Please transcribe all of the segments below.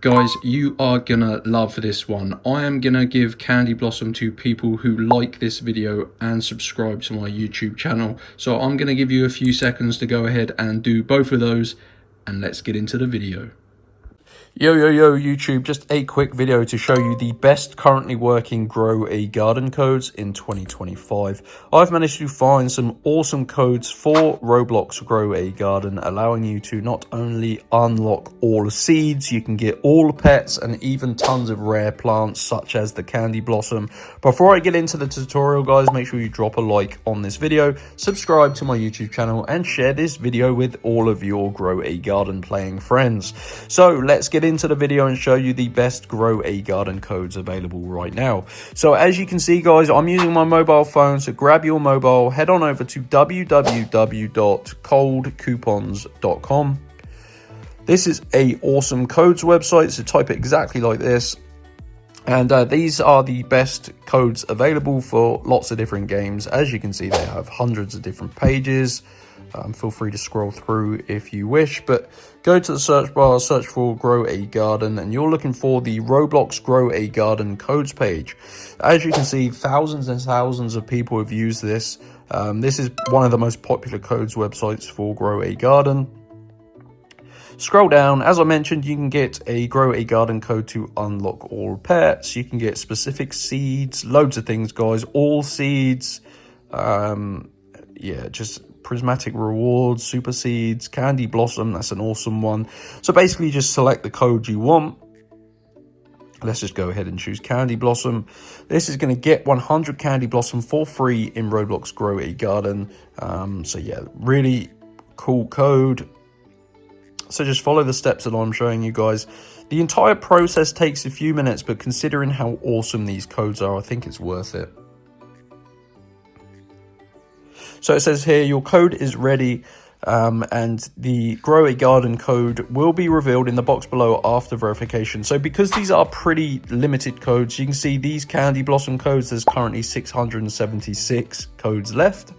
Guys, you are gonna love this one. I am gonna give Candy Blossom to people who like this video and subscribe to my YouTube channel. So I'm gonna give you a few seconds to go ahead and do both of those, and let's get into the video. Yo YouTube, just a quick video to show you the best currently working grow a garden codes in 2025. I've managed to find some awesome codes for Roblox grow a garden, allowing you to not only unlock all seeds, you can get all pets and even tons of rare plants such as the Candy Blossom. Before I get into the tutorial, guys, make sure you drop a like on this video, subscribe to my YouTube channel, and share this video with all of your grow a garden playing friends. So let's get into the video and show you the best grow a garden codes available right now. So as you can see, guys, I'm using my mobile phone, so grab your mobile, head on over to www.coldcoupons.com. This is a awesome codes website, so type it exactly like this, and these are the best codes available for lots of different games. As you can see, they have hundreds of different pages. Feel free to scroll through if you wish, but go to the search bar, search for grow a garden, and you're looking for the Roblox grow a garden codes page. As you can see, thousands and thousands of people have used this. This is one of the most popular codes websites for grow a garden. Scroll down. As I mentioned, you can get a grow a garden code to unlock all pets. You can get specific seeds, loads of things, guys, all seeds. Yeah, just prismatic rewards, super seeds, Candy Blossom, that's an awesome one. So basically just select the code you want. Let's just go ahead and choose Candy Blossom. This is going to get 100 Candy Blossom for free in Roblox grow a garden. So yeah, really cool code. So just follow the steps that I'm showing you guys. The entire process takes a few minutes, but considering how awesome these codes are, I think it's worth it. So it says here, your code is ready, and the grow a garden code will be revealed in the box below after verification. So because these are pretty limited codes, you can see these Candy Blossom codes, there's currently 676 codes left.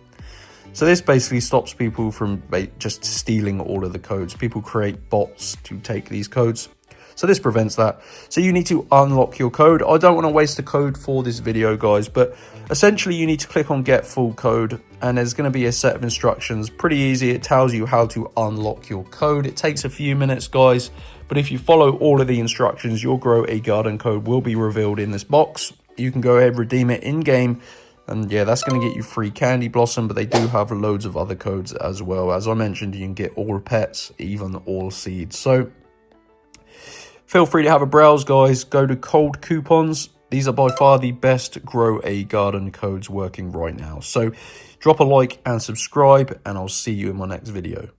So this basically stops people from just stealing all of the codes. People create bots to take these codes. So this prevents that. So you need to unlock your code. I don't want to waste the code for this video, guys, but essentially you need to click on get full code, and there's going to be a set of instructions. Pretty easy. It tells you how to unlock your code. It takes a few minutes, guys, but if you follow all of the instructions, your grow a garden code will be revealed in this box. You can go ahead, redeem it in game, and yeah, that's going to get you free Candy Blossom, but they do have loads of other codes as well. As I mentioned, you can get all pets, even all seeds. So feel free to have a browse, guys. Go to Cold Coupons. These are by far the best grow a garden codes working right now. So drop a like and subscribe, and I'll see you in my next video.